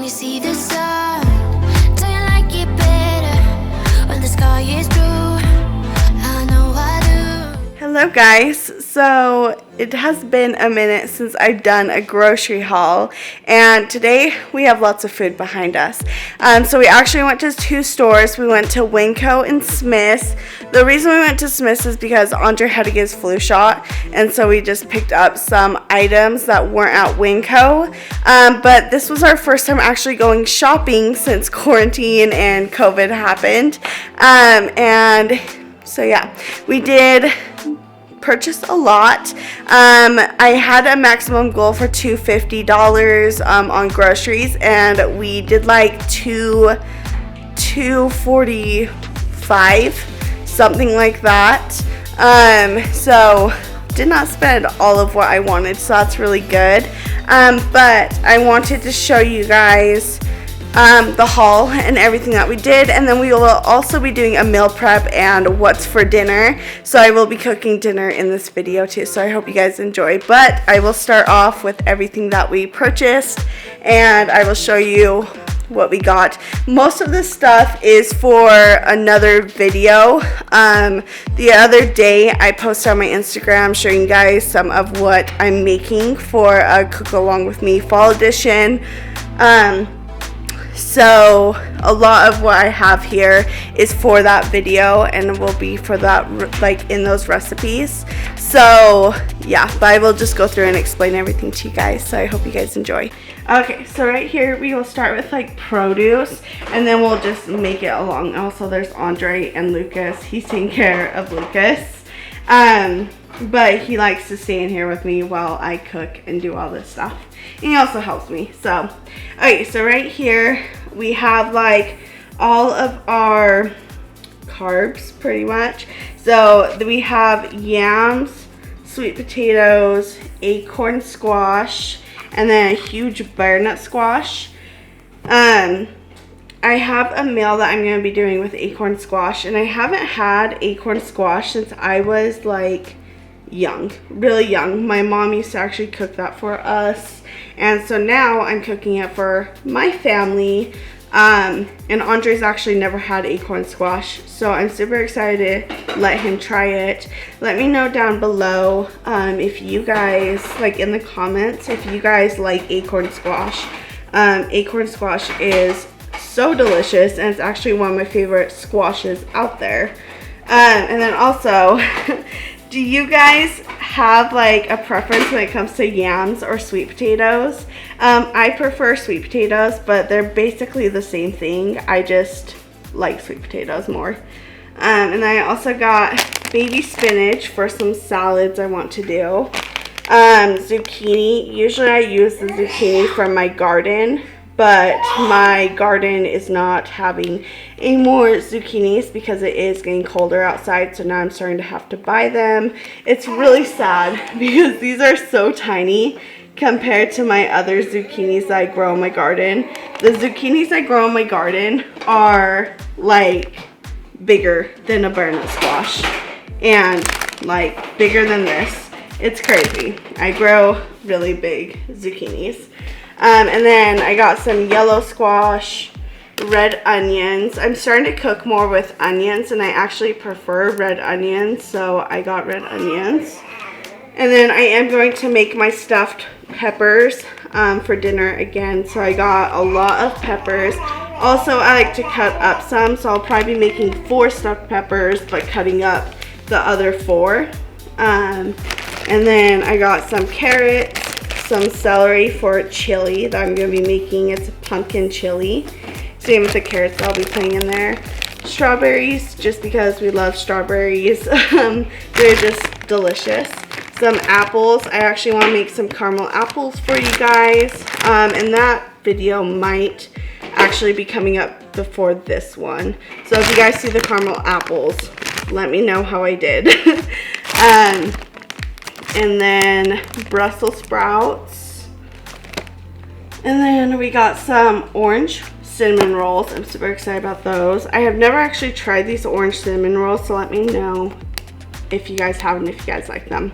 you see the sun? Don't you like it better when the sky is blue? I know I do. Hello guys, so it has been a minute since I've done a grocery haul, and today we have lots of food behind us. So we actually went to two stores. We went to Winco and Smith's. The reason we went to Smith's is because Andre had to get his flu shot, and so we just picked up some items that weren't at Winco. But this was our first time actually going shopping since quarantine and COVID happened. And so yeah, we did purchased a lot. I had a maximum goal for $250 on groceries, and we did like $245, something like that. So did not spend all of what I wanted, so that's really good. But I wanted to show you guys the haul and everything that we did, and then we will also be doing a meal prep and what's for dinner. So I will be cooking dinner in this video too, so I hope you guys enjoy. But I will start off with everything that we purchased, and I will show you what we got. Most of this stuff is for another video. The other day I posted on my Instagram showing you guys some of what I'm making for a cook along with me fall edition. So a lot of what I have here is for that video and will be for that, like in those recipes. So yeah, but I will just go through and explain everything to you guys, so I hope you guys enjoy. Okay, so right here we will start with like produce, and then we'll just make it along. Also there's Andre and Lucas. He's taking care of Lucas. But he likes to stay in here with me while I cook and do all this stuff. And he also helps me. So, okay, so right here we have like all of our carbs pretty much. So we have yams, sweet potatoes, acorn squash, and then a huge butternut squash. I have a meal that I'm going to be doing with acorn squash, and I haven't had acorn squash since I was like young, really young. My mom used to actually cook that for us, and so now I'm cooking it for my family. And Andre's actually never had acorn squash, so I'm super excited to let him try it. Let me know down below if you guys, like in the comments, if you guys like acorn squash. Acorn squash is so delicious, and it's actually one of my favorite squashes out there. And then also do you guys have like a preference when it comes to yams or sweet potatoes? I prefer sweet potatoes, but they're basically the same thing. I just like sweet potatoes more. And I also got baby spinach for some salads I want to do. Zucchini. Usually I use the zucchini from my garden, but my garden is not having any more zucchinis because it is getting colder outside, so now I'm starting to have to buy them. It's really sad because these are so tiny compared to my other zucchinis that I grow in my garden. The zucchinis I grow in my garden are like bigger than a butternut squash and like bigger than this. It's crazy. I grow really big zucchinis. And then I got some yellow squash, red onions. I'm starting to cook more with onions, and I actually prefer red onions, so I got red onions. And then I am going to make my stuffed peppers for dinner again, so I got a lot of peppers. Also, I like to cut up some, so I'll probably be making 4 stuffed peppers, but cutting up the other 4. And then I got some carrots, some celery for chili that I'm going to be making. It's a pumpkin chili. Same with the carrots I'll be putting in there. Strawberries, just because we love strawberries. They're just delicious. Some apples. I actually want to make some caramel apples for you guys. And that video might actually be coming up before this one. So if you guys see the caramel apples, let me know how I did. And then Brussels sprouts. And then we got some orange cinnamon rolls. I'm super excited about those. I have never actually tried these orange cinnamon rolls, so let me know if you guys have and if you guys like them.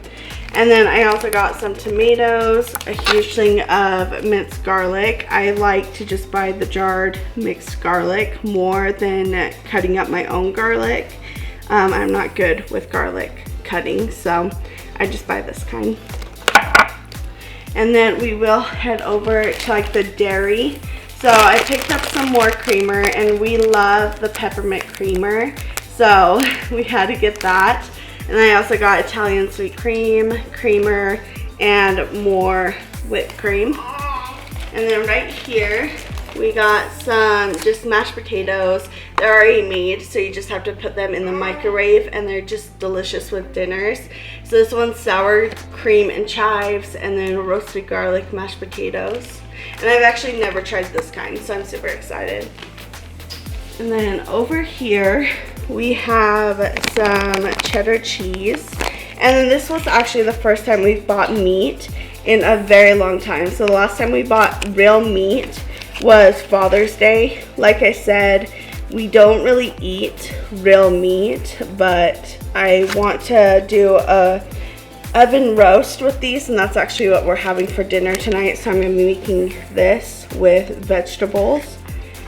And then I also got some tomatoes, a huge thing of minced garlic. I like to just buy the jarred mixed garlic more than cutting up my own garlic. I'm not good with garlic cutting, so I just buy this kind. And then we will head over to like the dairy. So I picked up some more creamer, and we love the peppermint creamer, so we had to get that. And I also got Italian sweet cream, creamer, and more whipped cream. And then right here, we got some just mashed potatoes. They're already made, so you just have to put them in the microwave, and they're just delicious with dinners. So this one's sour cream and chives, and then roasted garlic mashed potatoes. And I've actually never tried this kind, so I'm super excited. And then over here, we have some cheddar cheese. And then this was actually the first time we've bought meat in a very long time. So the last time we bought real meat was Father's Day. Like I said, we don't really eat real meat, but I want to do a oven roast with these, and that's actually what we're having for dinner tonight. So I'm going to be making this with vegetables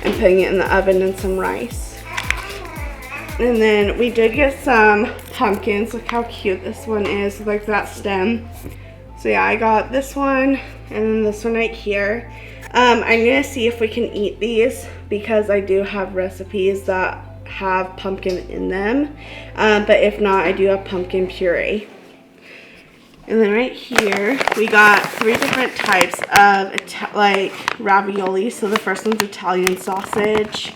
and putting it in the oven and some rice. And then we did get some pumpkins. Look how cute this one is, like that stem. So yeah, I got this one and then this one right here. I'm going to see if we can eat these because I do have recipes that have pumpkin in them. But if not, I do have pumpkin puree. And then right here, we got 3 different types of like ravioli. So the first one's Italian sausage,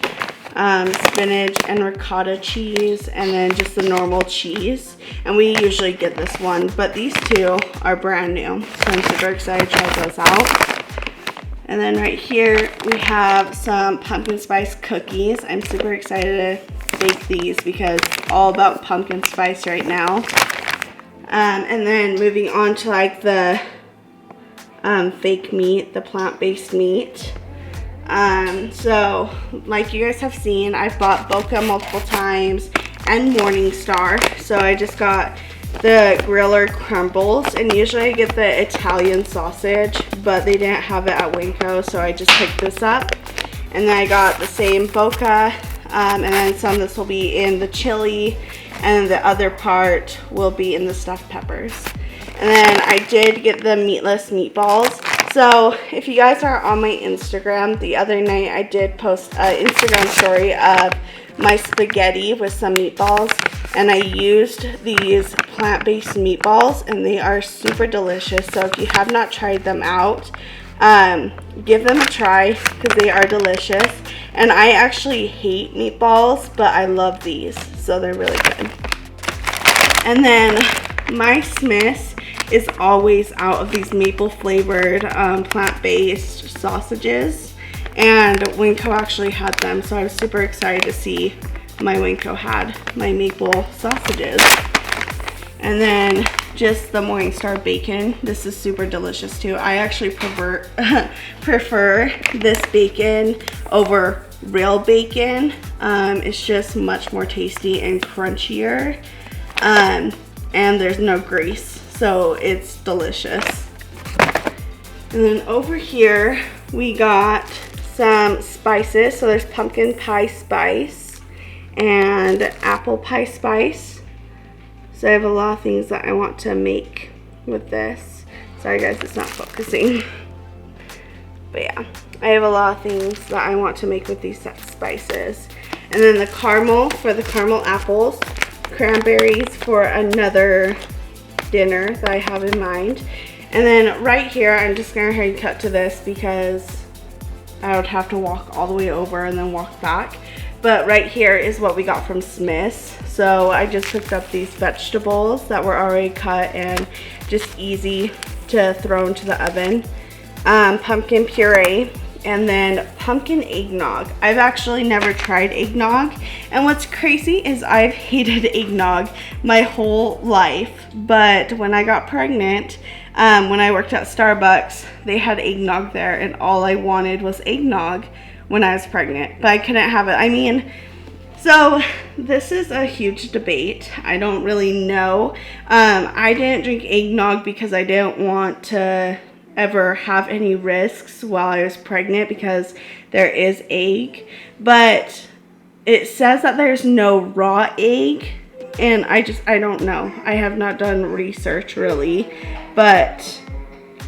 spinach and ricotta cheese, and then just the normal cheese. And we usually get this one, but these 2 are brand new. So I'm super excited to try those out. And then right here, we have some pumpkin spice cookies. I'm super excited to bake these because it's all about pumpkin spice right now. And then moving on to like the fake meat, the plant-based meat. So like you guys have seen, I've bought Boca multiple times and Morningstar. So I just got the griller crumbles, and usually I get the Italian sausage, but they didn't have it at Winco, so I just picked this up. And then I got the same Boca, and then some this will be in the chili, and the other part will be in the stuffed peppers. And then I did get the meatless meatballs. So if you guys are on my Instagram, the other night I did post an Instagram story of my spaghetti with some meatballs, and I used these plant-based meatballs, and they are super delicious. So if you have not tried them out, give them a try because they are delicious. And I actually hate meatballs, but I love these, so they're really good. And then my Smiths is always out of these maple flavored plant-based sausages, and Winco actually had them, so I was super excited to see my Winco had my maple sausages. And then just the Morningstar bacon. This is super delicious too. I actually prefer this bacon over real bacon. It's just much more tasty and crunchier, and there's no grease, so it's delicious. And then over here we got some spices. So there's pumpkin pie spice and apple pie spice. So I have a lot of things that I want to make with this. Sorry guys, it's not focusing. But yeah, I have a lot of things that I want to make with these spices. And then the caramel for the caramel apples, cranberries for another dinner that I have in mind. And then right here, I'm just gonna hurry and cut to this because I would have to walk all the way over and then walk back. But right here is what we got from Smith's. So I just picked up these vegetables that were already cut and just easy to throw into the oven. Pumpkin puree, and then pumpkin eggnog. I've actually never tried eggnog, and what's crazy is I've hated eggnog my whole life, but when I got pregnant, when I worked at Starbucks, they had eggnog there, and all I wanted was eggnog when I was pregnant, but I couldn't have it. I mean, So this is a huge debate. I don't really know. I didn't drink eggnog because I didn't want to ever have any risks while I was pregnant because there is egg. But it says that there's no raw egg, and I don't know. I have not done research really, but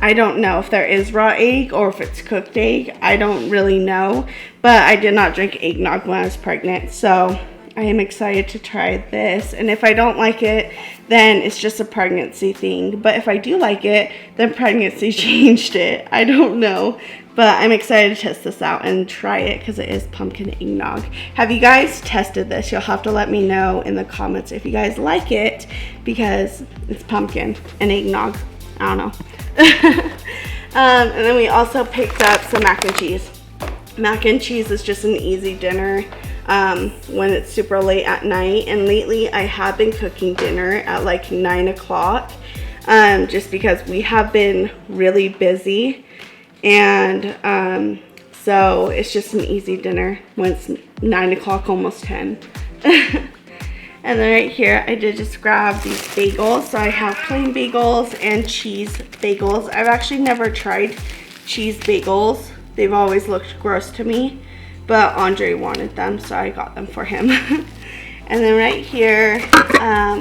I don't know if there is raw egg or if it's cooked egg. I don't really know, but I did not drink eggnog when I was pregnant, so I am excited to try this. And if I don't like it, then it's just a pregnancy thing. But if I do like it, then pregnancy changed it. I don't know, but I'm excited to test this out and try it because it is pumpkin eggnog. Have you guys tested this? You'll have to let me know in the comments if you guys like it because it's pumpkin and eggnog. I don't know. And then we also picked up some mac and cheese. Mac and cheese is just an easy dinner when it's super late at night, and lately I have been cooking dinner at like 9 o'clock just because we have been really busy, and so it's just an easy dinner when it's 9 o'clock, almost 10. And then right here, I did just grab these bagels. So I have plain bagels and cheese bagels. I've actually never tried cheese bagels. They've always looked gross to me, but Andre wanted them, so I got them for him. And then right here,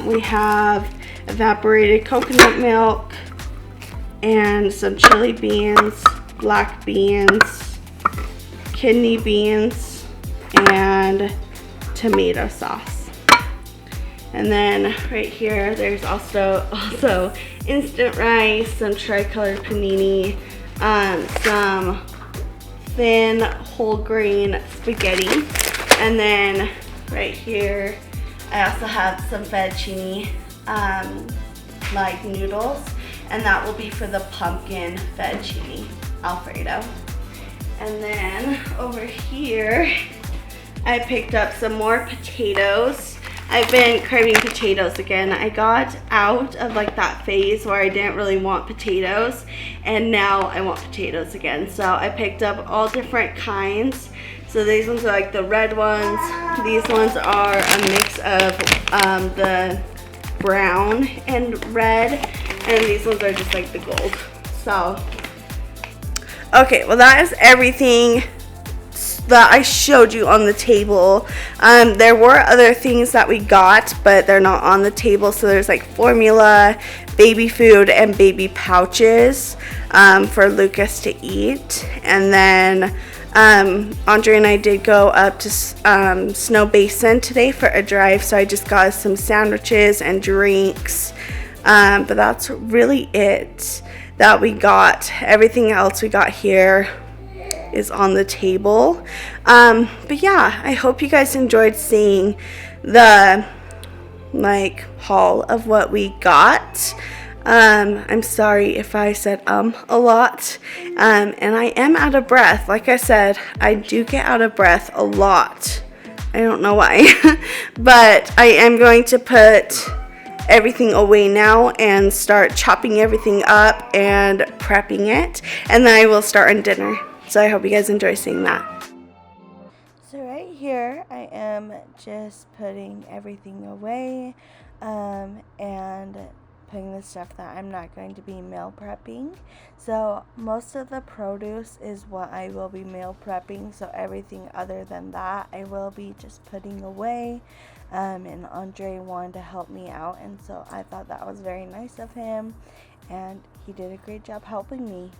we have evaporated coconut milk and some chili beans, black beans, kidney beans, and tomato sauce. And then right here, there's also instant rice, some tri-colored panini, some thin whole grain spaghetti. And then right here, I also have some fettuccine, like noodles, and that will be for the pumpkin fettuccine Alfredo. And then over here, I picked up some more potatoes. I've been craving potatoes again. I got out of like that phase where I didn't really want potatoes, and now I want potatoes again. So I picked up all different kinds. So these ones are like the red ones. These ones are a mix of the brown and red, and these ones are just like the gold. So, okay, well that is everything that I showed you on the table. There were other things that we got, but they're not on the table. So there's like formula, baby food, and baby pouches for Lucas to eat. And then Andre and I did go up to Snow Basin today for a drive, so I just got us some sandwiches and drinks, but that's really it that we got. Everything else we got here is on the table. But yeah, I hope you guys enjoyed seeing the like haul of what we got. I'm sorry if I said a lot, and I am out of breath. Like I said, I do get out of breath a lot. I don't know why. But I am going to put everything away now and start chopping everything up and prepping it, and then I will start on dinner. So I hope you guys enjoy seeing that. So right here, I am just putting everything away and putting the stuff that I'm not going to be meal prepping. So most of the produce is what I will be meal prepping. So everything other than that, I will be just putting away. And Andre wanted to help me out, and so I thought that was very nice of him, and he did a great job helping me.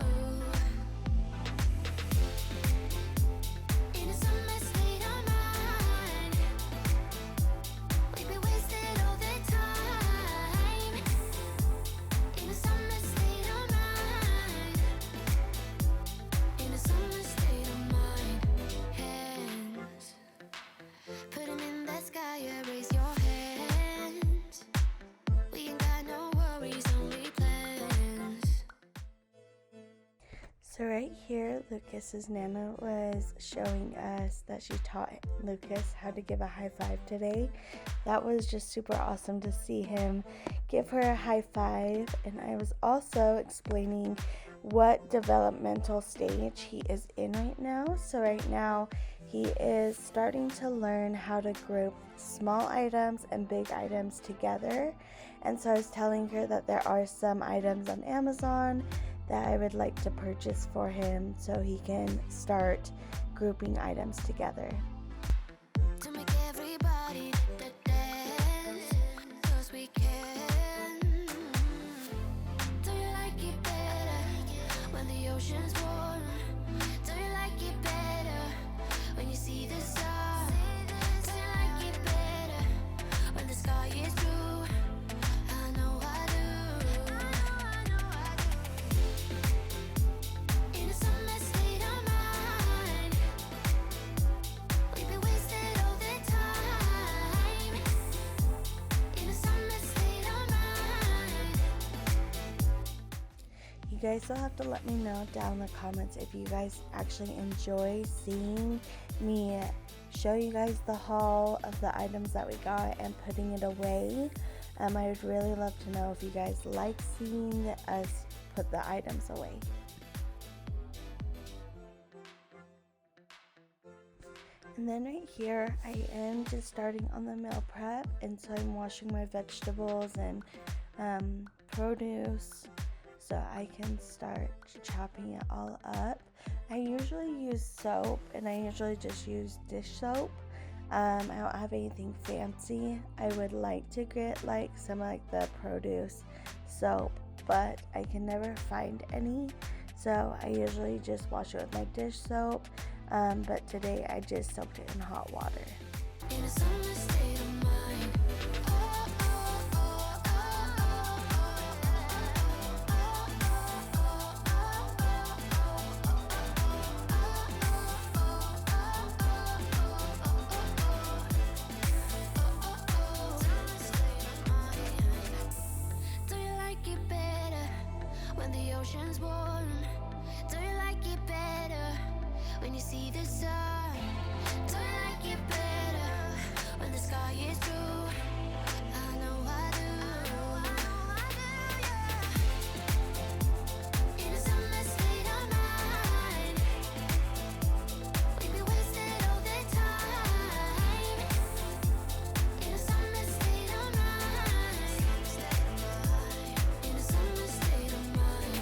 So right here, Lucas's Nana was showing us that she taught Lucas how to give a high five today. That was just super awesome to see him give her a high five. And I was also explaining what developmental stage he is in right now. So right now he is starting to learn how to group small items and big items together. And so I was telling her that there are some items on Amazon that I would like to purchase for him so he can start grouping items together. To make everybody dance, 'cause we can. Do you like it better when the ocean's warm? Do you like it better when you see the sun? Do you like it better when the sky is blue? I know I do. In a summer state of mind, we've been wasted all the time. In a summer state of mind. You guys will have to let me know down in the comments if you guys actually enjoy seeing me show you guys the haul of the items that we got and putting it away. I would really love to know if you guys like seeing us put the items away. And then right here, I am just starting on the meal prep, and so I'm washing my vegetables and produce so I can start chopping it all up. I usually use soap, and I usually just use dish soap. I don't have anything fancy. I would like to get like some like the produce soap, but I can never find any. So I usually just wash it with my dish soap. But today I just soaked it in hot water. In a summer state of mind. Do you like it better when the ocean's warm? Do you like it better when you see the sun? Do you like it better when the sky is blue? I know I do. In a summer state of mind, we've been wasted all the time. In a summer state of mind. In a summer state of mind.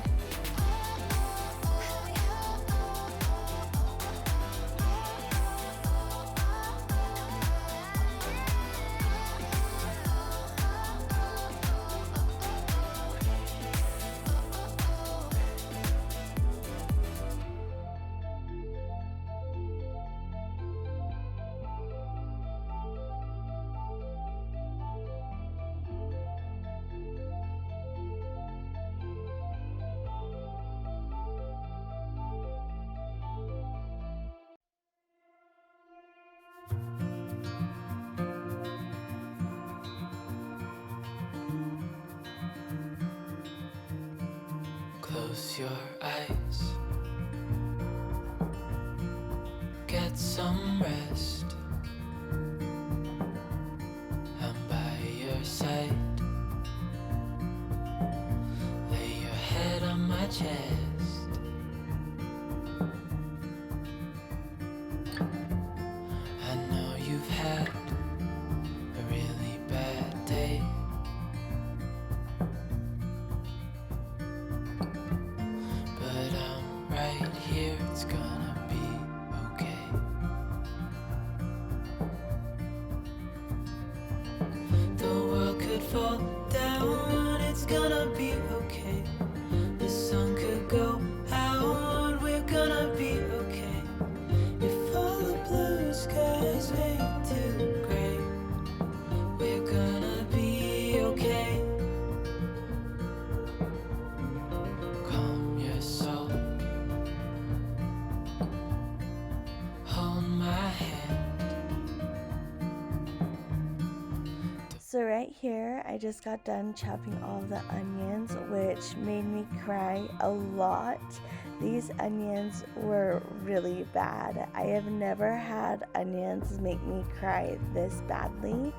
Close your eyes, get some rest. I'm by your side. Lay your head on my chest. I know you've had a really bad day. But I'm right here, it's gonna be okay. The world could fall down, it's gonna be okay. The sun could go out, we're gonna be okay. If all the blue skies fade to gray, we're gonna be okay. Calm your soul, hold my hand. So right here, I just got done chopping all the onions, which made me cry a lot. These onions were really bad. I have never had onions make me cry this badly.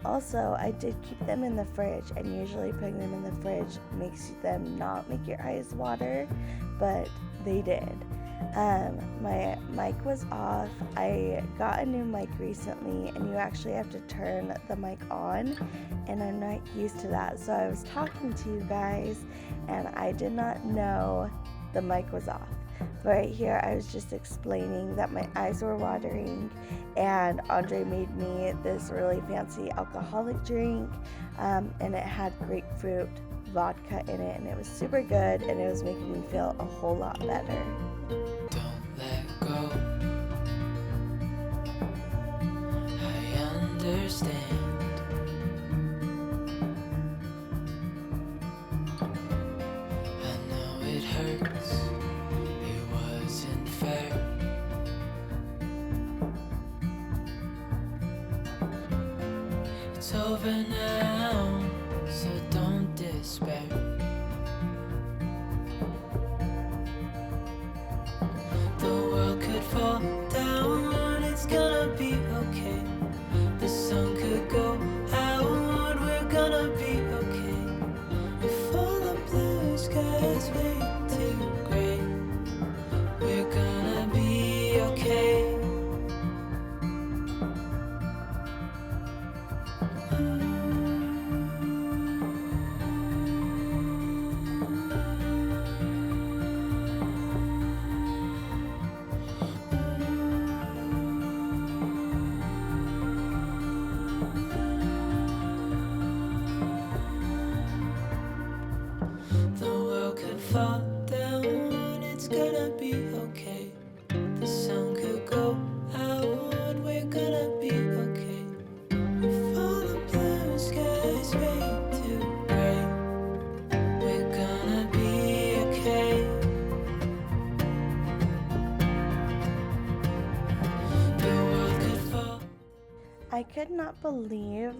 Also, I did keep them in the fridge, and usually putting them in the fridge makes them not make your eyes water, but they did. My mic was off. I got a new mic recently, and you actually have to turn the mic on, and I'm not used to that. So I was talking to you guys, and I did not know the mic was off. But right here, I was just explaining that my eyes were watering, and Andre made me this really fancy alcoholic drink, and it had grapefruit vodka in it, and it was super good, and it was making me feel a whole lot better. Don't let go. I understand. I know it hurts. It wasn't fair. It's over now, so don't despair. The world could fall down, it's gonna be okay. The sun could go out, we're gonna be okay. If all the blue skies way too gray, we're gonna be okay. The world could fall down, it's gonna be okay. The sun could go out, we're gonna be okay. If all the blue skies way too gray, we're gonna be okay. The world could fall. I could not believe,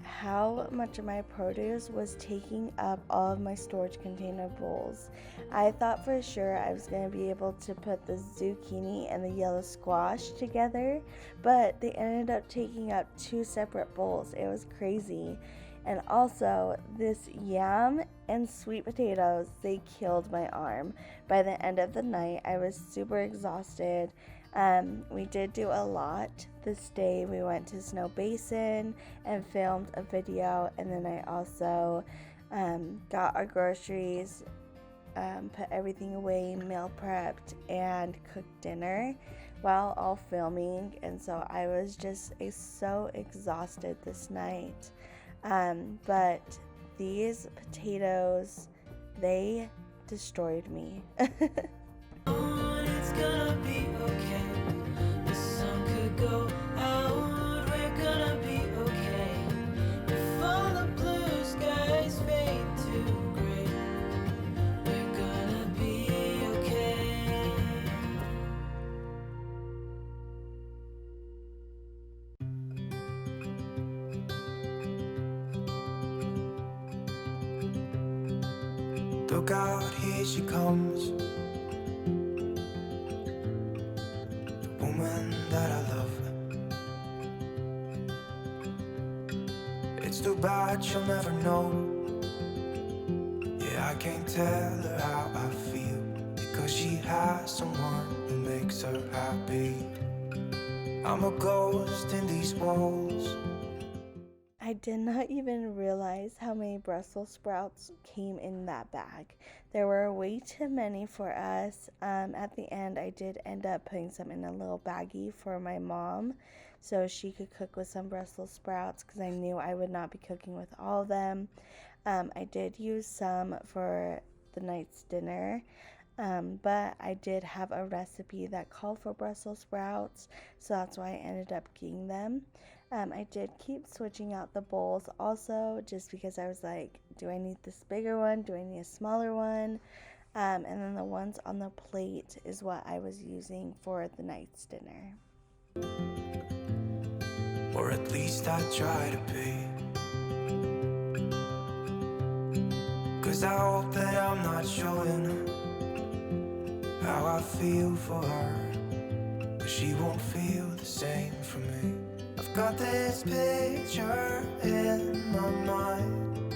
how much of my produce was taking up all of my storage container bowls. I thought for sure I was going to be able to put the zucchini and the yellow squash together, but they ended up taking up 2 separate bowls. It was crazy. And also, this yam and sweet potatoes, they killed my arm. By the end of the night, I was super exhausted. We did do a lot this day. We went to Snow Basin and filmed a video, and then I also got our groceries, put everything away, meal prepped, and cooked dinner while all filming. And so I was just so exhausted this night. But these potatoes, they destroyed me. It's gonna be okay. The sun could go out, we're gonna be okay. If all the blue skies fade to gray, we're gonna be okay. Look out, here she comes. Woman that I love. It's too bad she'll never know. Yeah, I can't tell her how I feel, because she has someone who makes her happy. I'm a ghost in these walls. I did not even realize how many Brussels sprouts came in that bag. There were way too many for us. At the end, I did end up putting some in a little baggie for my mom so she could cook with some Brussels sprouts, because I knew I would not be cooking with all of them. I did use some for the night's dinner, but I did have a recipe that called for Brussels sprouts, so that's why I ended up getting them. I did keep switching out the bowls also, just because I was like, do I need this bigger one? Do I need a smaller one? And then the ones on the plate is what I was using for the night's dinner. Or at least I try to be. 'Cause I hope that I'm not showing how I feel for her, but she won't feel the same for me. I've got this picture in my mind.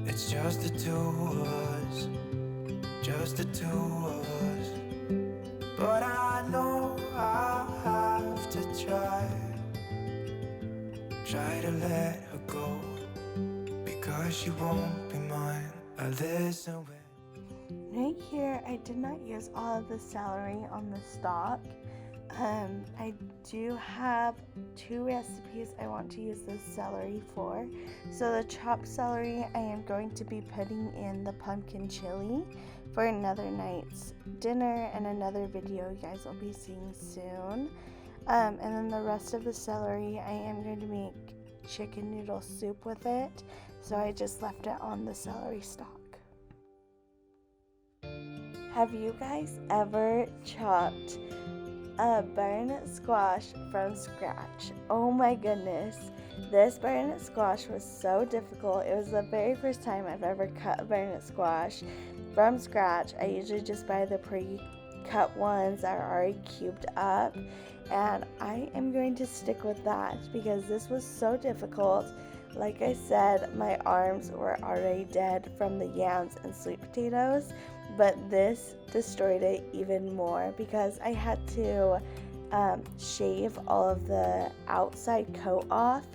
It's just the two of us, just the two of us. But I know I'll have to try to let her go, because she won't be mine. I listen with. Right here, I did not use all of the celery on the stalk. I do have 2 recipes I want to use this celery for. So the chopped celery I am going to be putting in the pumpkin chili for another night's dinner and another video you guys will be seeing soon. And then the rest of the celery I am going to make chicken noodle soup with it. So I just left it on the celery stalk. Have you guys ever chopped a butternut squash from scratch? Oh my goodness, this butternut squash was so difficult. It was the very first time I've ever cut a butternut squash from scratch. I usually just buy the pre-cut ones that are already cubed up, and I am going to stick with that because this was so difficult. Like I said, my arms were already dead from the yams and sweet potatoes, but this destroyed it even more because I had to shave all of the outside coat off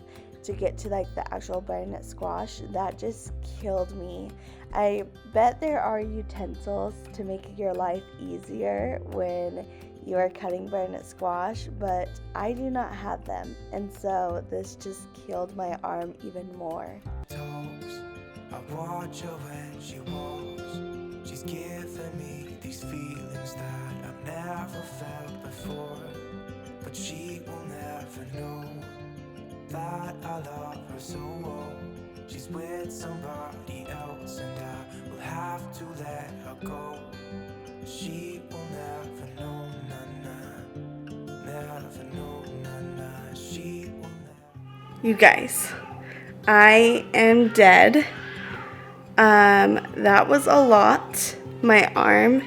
to get to like the actual butternut squash. That just killed me. I bet there are utensils to make your life easier when you are cutting butternut squash, but I do not have them, and so this just killed my arm even more. I watch her when she walks. She's giving me these feelings that I've never felt before, but she will never know that I love her so well. She's with somebody else and I will have to let her go. She will never know, never know, she will never. You guys, I am dead. That was a lot. My arm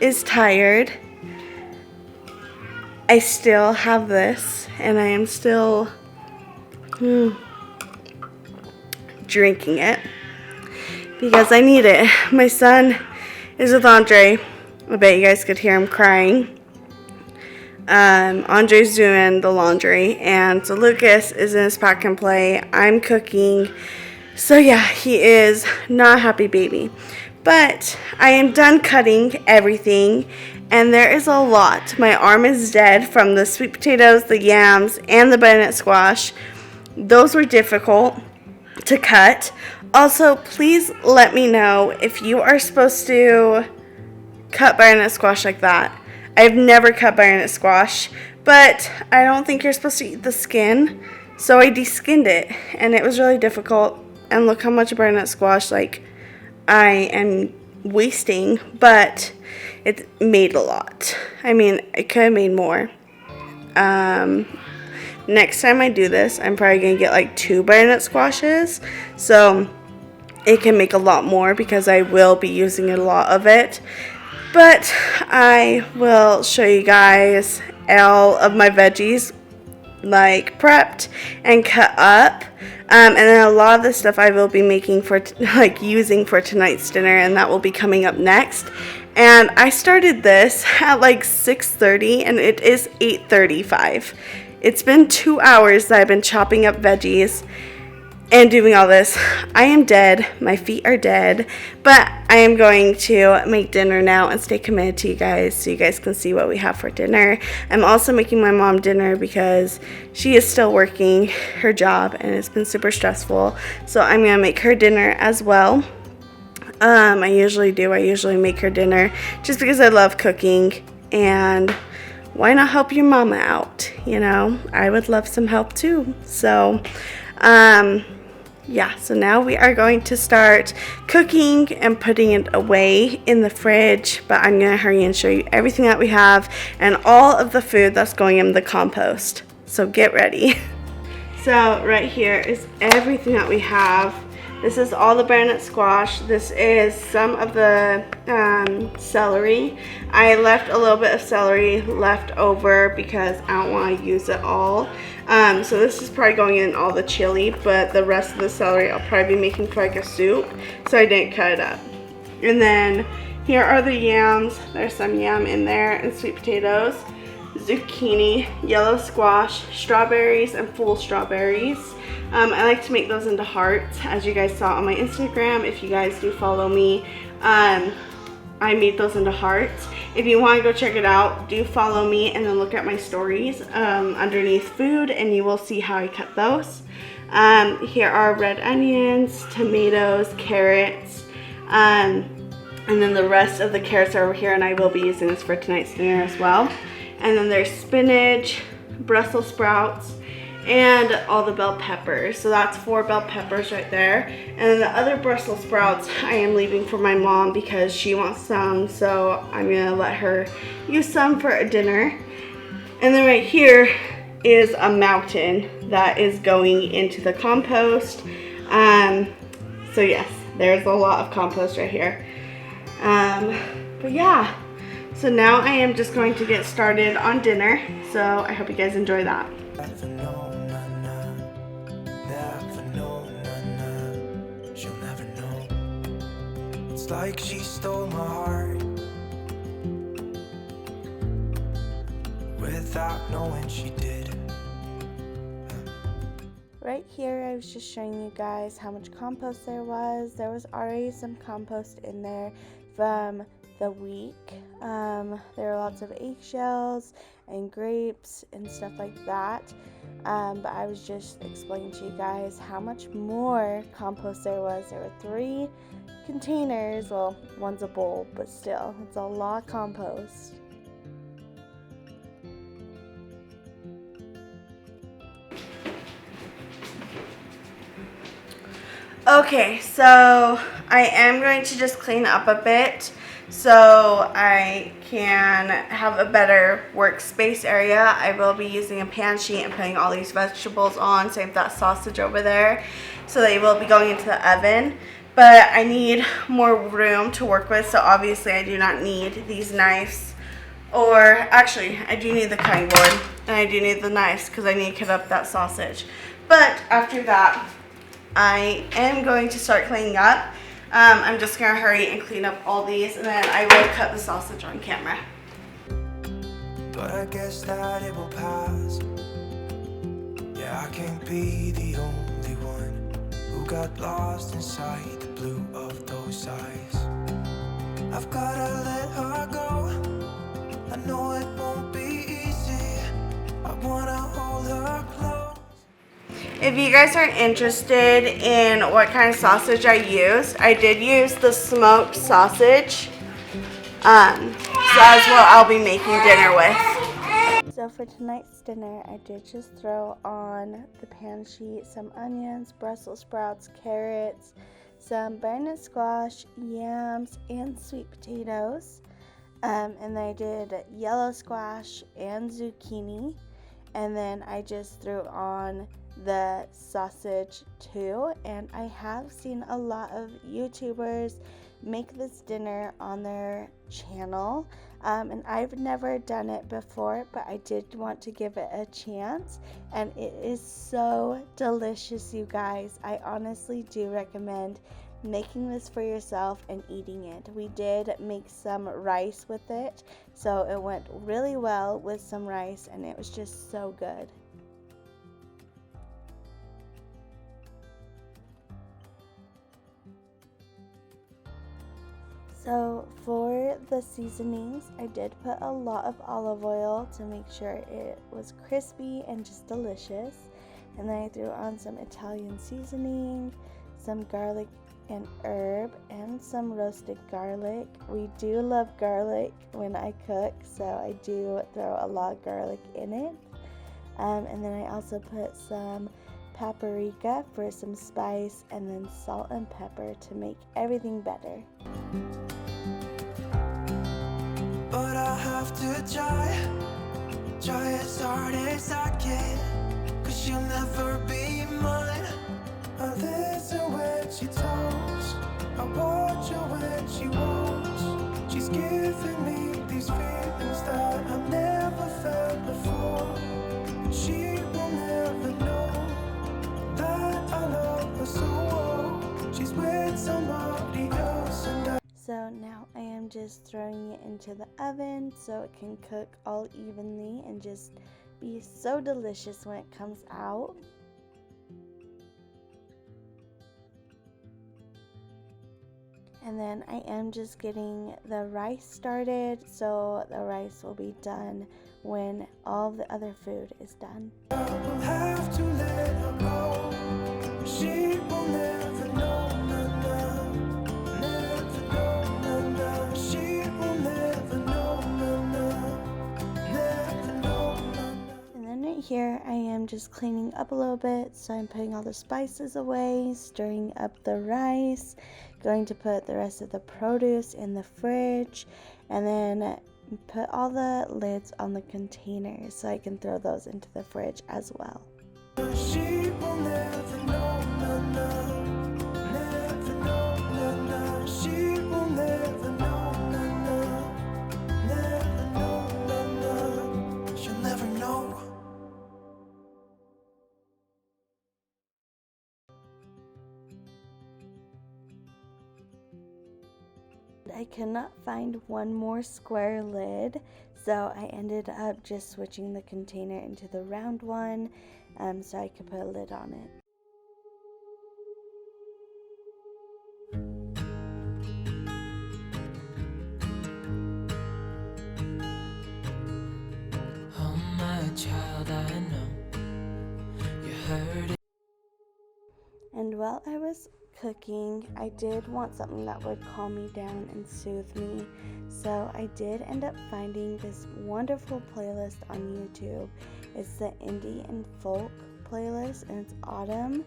is tired. I still have this, and I am still drinking it because I need it. My son is with Andre. I bet you guys could hear him crying. Andre's doing the laundry, and so Lucas is in his pack and play. I'm cooking. So yeah, he is not a happy baby. But I am done cutting everything, and there is a lot. My arm is dead from the sweet potatoes, the yams, and the butternut squash. Those were difficult to cut. Also, please let me know if you are supposed to cut butternut squash like that. I've never cut butternut squash, but I don't think you're supposed to eat the skin, so I de-skinned it, and it was really difficult. And look how much butternut squash like I am wasting, but it made a lot. I mean, it could have made more. Next time I do this, I'm probably gonna get like 2 butternut squashes, so it can make a lot more because I will be using a lot of it. But I will show you guys all of my veggies like prepped and cut up, and then a lot of the stuff I will be making for using for tonight's dinner, and that will be coming up next. And I started this at like 6:30 and it is 8:35. It's been 2 hours that I've been chopping up veggies and doing all this. I am dead. My feet are dead. But I am going to make dinner now and stay committed to you guys so you guys can see what we have for dinner. I'm also making my mom dinner because she is still working her job and it's been super stressful. So I'm going to make her dinner as well. I usually do. I usually make her dinner just because I love cooking, and why not help your mama out? You know, I would love some help too. So, yeah, so now we are going to start cooking and putting it away in the fridge, but I'm going to hurry and show you everything that we have and all of the food that's going in the compost. So get ready. So right here is everything that we have. This is all the butternut squash. This is some of the celery. I left a little bit of celery left over because I don't want to use it all. So this is probably going in all the chili, but the rest of the celery I'll probably be making for like a soup, so I didn't cut it up. And then here are the yams. There's some yam in there, and sweet potatoes, zucchini, yellow squash, strawberries, and full strawberries. I like to make those into hearts, as you guys saw on my Instagram. If you guys do follow me, I made those into hearts. If you want to go check it out, do follow me and then look at my stories underneath food, and you will see how I cut those. Here are red onions, tomatoes, carrots, and then the rest of the carrots are over here, and I will be using this for tonight's dinner as well. And then there's spinach, Brussels sprouts, and all the bell peppers. So that's 4 bell peppers right there. And then the other Brussels sprouts I am leaving for my mom because she wants some, so I'm gonna let her use some for a dinner. And then right here is a mountain that is going into the compost. So yes, there's a lot of compost right here. But yeah, so now I am just going to get started on dinner. So I hope you guys enjoy that. Never know, never know, she'll never know. It's like she stole my heart without knowing she did. Right here, I was just showing you guys how much compost there was. There was already some compost in there from the week. There were lots of eggshells and grapes and stuff like that. But I was just explaining to you guys how much more compost there was. There were 3 containers. Well, one's a bowl, but still, it's a lot of compost. Okay, so I am going to just clean up a bit so I can have a better workspace area. I will be using a pan sheet and putting all these vegetables on, save that sausage over there, so they will be going into the oven. But I need more room to work with, so obviously I do not need these knives, or actually I do need the cutting board and I do need the knives because I need to cut up that sausage. But after that, I am going to start cleaning up. I'm just going to hurry and clean up all these, and then I will cut the sausage on camera. But I guess that it will pass. Yeah, I can't be the only one who got lost inside the blue of those eyes. I've gotta let her go. I know it won't be easy. I wanna hold her close. If you guys are interested in what kind of sausage I used, I did use the smoked sausage. So that's what I'll be making dinner with. So for tonight's dinner, I did just throw on the pan sheet some onions, Brussels sprouts, carrots, some butternut squash, yams, and sweet potatoes. And then I did yellow squash and zucchini. And then I just threw on the sausage too, and I have seen a lot of YouTubers make this dinner on their channel, and I've never done it before, but I did want to give it a chance, and it is so delicious, you guys. I honestly do recommend making this for yourself and eating it. We did make some rice with it, so it went really well with some rice, and it was just so good. So for the seasonings, I did put a lot of olive oil to make sure it was crispy and just delicious. And then I threw on some Italian seasoning, some garlic and herb, and some roasted garlic. We do love garlic when I cook, so I do throw a lot of garlic in it. And then I also put some paprika for some spice, and then salt and pepper to make everything better. But I have to try as hard as I can, 'cause you'll never be mine I listen when she talks, I watch her when she walks. She's giving me these feelings that I've never felt before. She will never know that I love her so well. She's with somebody else and So now I am just throwing it into the oven so it can cook all evenly and just be so delicious when it comes out. And then I am just getting the rice started, so the rice will be done when all the other food is done. I will have to let her go. She will never know, never know, she will never know, never know. And then right here I am just cleaning up a little bit, so I'm putting all the spices away, stirring up the rice, going to put the rest of the produce in the fridge, and then put all the lids on the containers so I can throw those into the fridge as well. She will never know, never know, she will never know, never know, she'll never know. I could not find one more square lid, so I ended up just switching the container into the round one so I could put a lid on it. Oh my child, I know you heard it. And while I was cooking, I did want something that would calm me down and soothe me, so I did end up finding this wonderful playlist on YouTube. It's the indie and folk playlist, and it's autumn,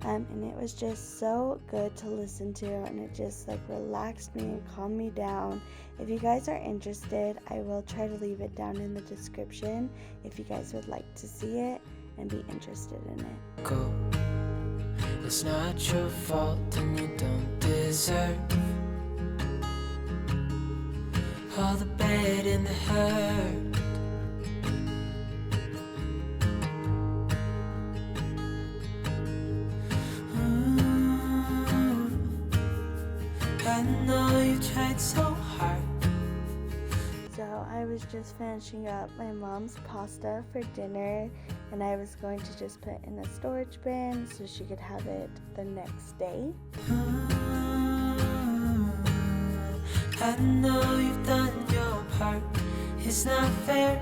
and it was just so good to listen to, and it just like relaxed me and calmed me down. If you guys are interested, I will try to leave it down in the description if you guys would like to see it and be interested in it. Go. It's not your fault and you don't deserve all the bad and the hurt. I know you tried so hard. So I was just finishing up my mom's pasta for dinner, and I was going to just put in a storage bin so she could have it the next day. I know you've done your part. It's not fair.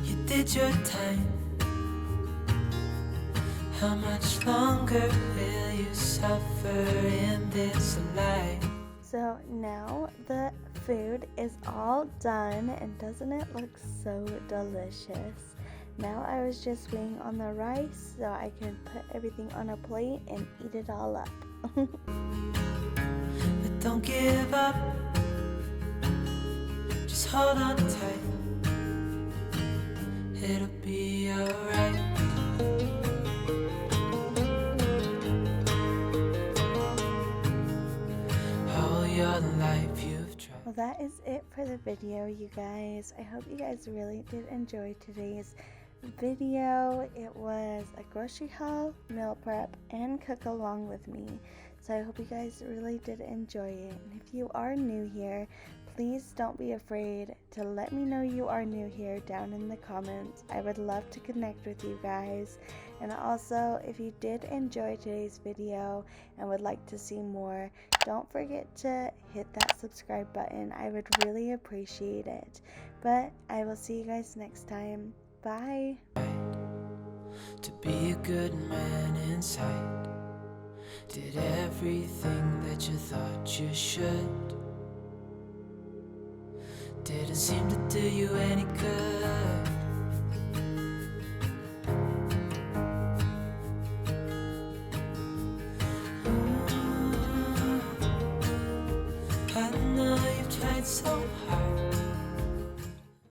You did your time. How much longer will you suffer in this life? So now the food is all done, and doesn't it look so delicious? Now I was just waiting on the rice so I can put everything on a plate and eat it all up. But don't give up. Just hold on tight. It'll be alright. All your life you've tried. Well, that is it for the video, you guys. I hope you guys really did enjoy today's video. It was a grocery haul, meal prep, and cook along with me. So I hope you guys really did enjoy it. And if you are new here, please don't be afraid to let me know you are new here down in the comments. I would love to connect with you guys. And also, if you did enjoy today's video and would like to see more, don't forget to hit that subscribe button. I would really appreciate it. But I will see you guys next time. Bye. To be a good man inside. Did everything that you thought you should. Didn't seem to do you any good.